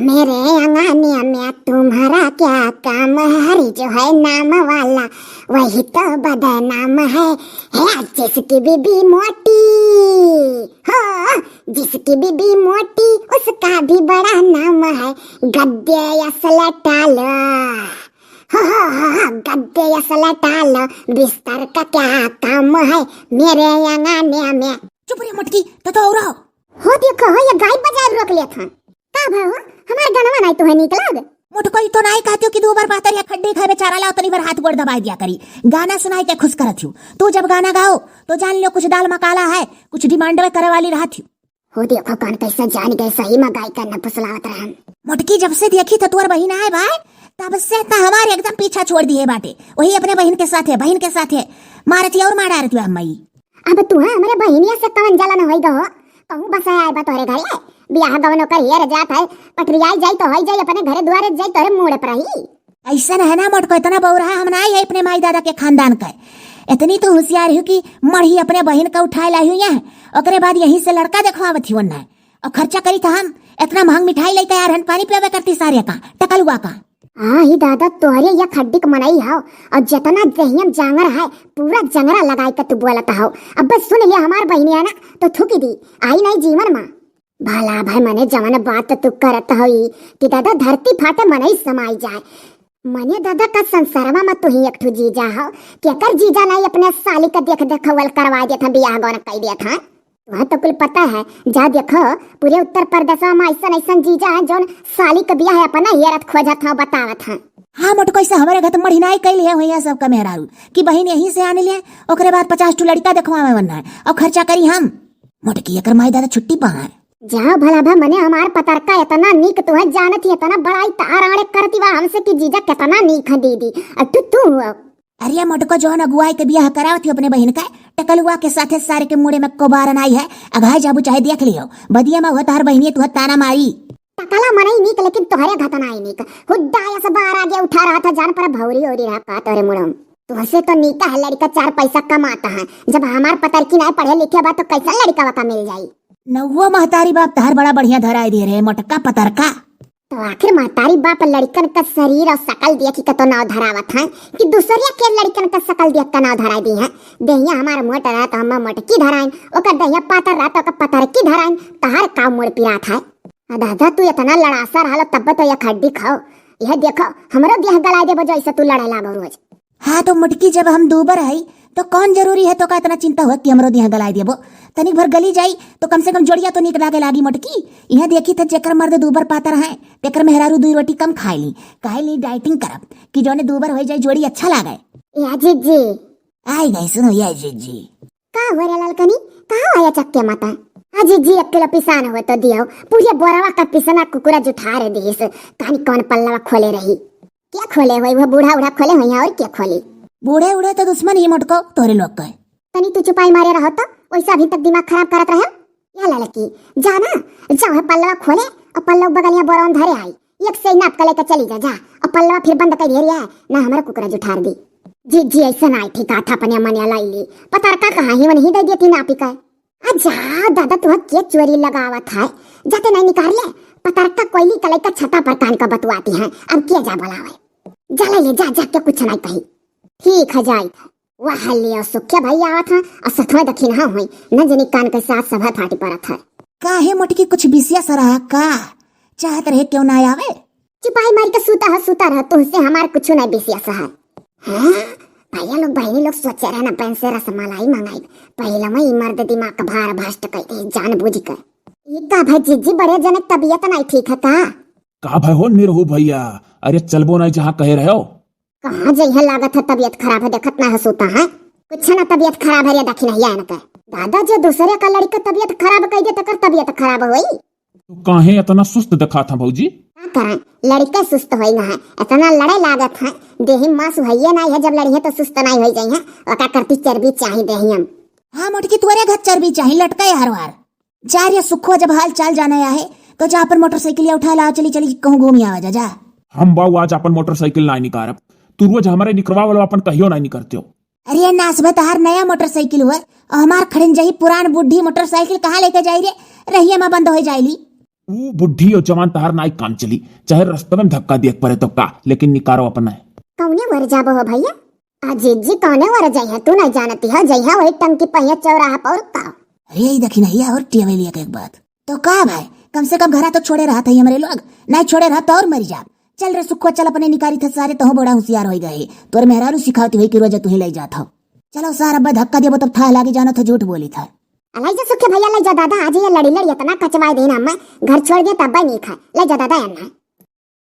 मेरे अंगने में तुम्हारा क्या काम है? हरी जो है नाम वाला वही तो बदनाम है जिसकी बीबी मोटी हो, जिसकी बीबी मोटी उसका भी बड़ा नाम है। गद्दे असला टालो गद्दे असला टालो, बिस्तर का क्या काम है मेरे अंगने में। चुप रे मटकी तो और हो देखो ये गाय बाजार रोक लिया था का भाव हमार गनवा नहीं तो है निकला मोटको तो नहीं कहती कि दो बार बातर या खड्डे खाए बेचारा लाओ तनी बार हाथ गोड़ दबा दिया करी। गाना सुनाई के खुश करत हूँ। तू जब गाना गाओ तो जान लो कुछ दाल मकाला है, कुछ डिमांड में करे वाली रहत हूँ। हो देखो कौन कैसा जान गए सही में गाय करना फुसलावत रहा। मोटकी जब से देखी तो तुअर बहिन है भाई तब से हमारे एकदम पीछा छोड़ दिए बाटे। वही अपने बहन के साथ है मारती और मारा रही मई। अब तू हमारे बहनिया से कवन जलन होई दो कहूं बस आए बा तोरे घरे बियाह गवनो कर हियर जात है पटरियाई जाई तो होई जाई अपने घरे द्वारे जाई तोरे मुड़े पर ही। ऐसा है ना मोटको इतना बौरा हम ना है अपने माई दादा के खानदान का। इतनी तो होशियार हूँ कि मढ़ी अपने बहन का उठाए लाई हूँ यहाँ ओकरे बाद यहीं से लड़का देखवावत ही वरना और खर्चा करी था हम इतना महंग मिठाई लेके यार हन पानी पियावे करती सारे का टकलुआ का। हाँ ही दादा तोहरे या खड्डी क मनाई हाओ और जितना दहियम जांगर है पूरा जंगरा लगाई के तू बोलता हो। अब बस सुन लिया हमार बहनी है ना तो थूकी दी आई नहीं जीवन माँ भला भाई मने जवन बात तू करत हो कि दादा धरती फाटे मने ही समाई जाए। मने दादा का संसारमा में तू ही एक ठू जीजा हो कि कर जीजा नहीं अपने साली का देख देखवल करवा दिया था बियाह गौन कई दिया था। वहाँ तो कुल पता है जा देखो पूरे उत्तर प्रदेश में ऐसा ऐसा जीजा है जो साली का बियाह अपना हियरत खोजा था बतावत है। हाँ मोटको ऐसा हमारे घर तो मढ़िनाई कैली है वही सबका मेहरारू कि बहन यहीं से आने लिए ओकरे बाद 50 टू लड़का देखवावे बनना है और खर्चा करी हम। मोटकी एकर माई दादा छुट्टी पा है जाओ भला भा मने हमार पतरका इतना नीक तू है जानत ही इतना बड़ाई ताराड़े करती बा हमसे कि जीजा कितना नीक है दीदी अब तू अरे मोटको जो है अगुआई के बियाह करावत अपने बहन का टकलुआ के साथे सारे के मुड़े में कोबारन आई है अघाई जाबू चाहे देख लियो बदिया में हुआ तार बहनी तू ताना मारी टकला मनाई नीक लेकिन तोहरे घतना आई नीक हुड्डा ऐसा बाहर आगे उठा रहा था जान पर भौरी ओरी रहा का तोरे मुड़म तुहसे तो नीका है लड़का 4 पैसा कमाता है जब हमार पतरकी नहीं पढ़े लिखे बा तो कैसा लड़का वका मिल जाई। नव्वो महतारी बाप तार बड़ा बढ़िया धराई दे रहे मोटका पतरका तो आखिर महतारी बाप लड़कन का शरीर और शकल देख के तो नाव धरावत है कि दूसरिया के लड़कन का शकल देख के नाव धराई दी है। दहिया हमारा मोटा रहा तो हम मोटकी धराइन ओकर दहिया पातर रहा तो ओकर पतरकी धराइन तहार का मुड़ पिरात है। दादा तू इतना लड़ासा रहा तब तो यह खड्डी खाओ यह देखो हमरो देह गला देबो जो ऐसा तू लड़े लागो रोज। हाँ तो मुटकी जब हम दूबर आई तो कौन जरूरी है तो का इतना चिंता हो कि हमरो देह गलाए देबो तनिक भर गली जाई तो कम से कम जोड़िया तो निक लागे लागी मोटकी। यह देखी था जेकर मर्द दूबर पातर है तेकर मेहरारू 2 रोटी कम खाई ली काहे ली डाइटिंग करब कि जोने दूबर हो जाए जोड़ी अच्छा लागे। या जीजी आई गई सुनो या जीजी का हो रे ललकनी कहां आया चक्के माता अजी जी अकेला पिसान हो तो दियो पूरे बोरावा का पिसना कुकुरा जुठा रे दिस कानी कौन पल्लावा खोले रही क्या खोले होई वो बूढ़ा उड़ा खोले होई और क्या खोली बूढ़े उड़े तो दुश्मन ही मोटको तोरे लोग का तनी तू चुपाई मारे रहो तो वैसा अभी तक दिमाग खराब करत रहे या लड़की जाना जाओ पल्लवा खोले और पल्लव बगलिया बोरावन धरे आई एक से नाप के लेकर चली जा और पल्लवा फिर बंद कर दिया ना हमारा कुकरा जुठार दी जी जी ऐसा ना ठीक था अपने मनिया लाई ली पतरका कहां ही नहीं दे देती नापी का जा दादा तू के चोरी लगावत है जाते नहीं निकाल ले पतरका कोयली कलाई का छता पर कान का बतवाती है अब क्या जा बोलावे जा ले जा जा के कुछ नहीं कही ठीक है जाई वाह लिया सुख्या भाई आवा था और सथवा दखिन हाँ हुई न जनी कान के साथ सभा फाटी पड़त है काहे मोटकी कुछ बिसिया सरहा का चाहत रहे क्यों ना आवे चिपाई मारी के सूता रह तुझसे हमार कुछ नहीं बिसिया सहा भैया लोग बहनी लोग सोचे रहे ना पैन से रसमलाई मंगाई पहले में मर्द दिमाग का भार भाष्ट कहते जान बूझ कर का भाई जीजी बड़े जनक तबीयत नहीं ठीक है का भाई हो निरहु भैया अरे चलबो नहीं जहाँ कहे रहे हो कहाँ जइहा लागत है तबीयत खराब है देखत ना हसूता है कुछ ना तबीयत खराब है देखी नहीं है ना दादा जो दूसरे का लड़का तबीयत खराब कह दे तकर तबीयत खराब होई काहे इतना सुस्त दिखा था भौजी करें लड़का सुस्त होई ना है इतना लड़े लागत है देही मांस होइए नहीं है जब लड़ी है तो सुस्त नहीं होई जाई है ओका करती चर्बी चाहिए देही हम। हाँ मोटकी तुअरे घर चर्बी चाहिए लटका हर वार जा रे सुखो जब हाल चाल जाना है तो जा पर मोटरसाइकिल उठा ला चली चली कहूँ घूमी आवा जा हम बाऊ आज अपन मोटरसाइकिल नहीं निकारब तू रोज हमारे निकरवा वाला अपन कहियो नहीं निकरते हो। अरे नासबत हर नया मोटरसाइकिल हुआ और हमार खड़न जाही पुरान बुढ़ी मोटरसाइकिल कहाँ लेके जाई रे रहिए में बंद हो जाइली तू बुढ़ी और जवान तहार नाई काम चली, चाहे रास्ते में धक्का देख पड़े तो का, लेकिन निकारो अपना है। कौने वर जाबो हो भैया? अजीत जी कौने वर जइहा तू नहीं जानती है, जइहा वही टंकी पहिया चौराहा पर का। अरे यही देखी नहीं और टेवेलिया के एक बात तो का भाई, कम से कम घरा तो छोड़े रहा था हमारे लोग, नहीं छोड़े रहा तो और मर जा। चल रे सुखो, चल अपने निकारी थे सारे तो बड़ा होशियार हो गए, तोर मेहरारू सिखाती हुई कि रोज तू ही ले जाता हो। चलो सारा अब्बा धक्का दिया तब था लागे जाना था, झूठ बोली था। अलाई जा सुखे भैया, ले जा दादा, आज ये लड़ी लड़ी इतना कचवाई देना मैं घर छोड़ गया तब नहीं खा, ले जा दादा अन्ना।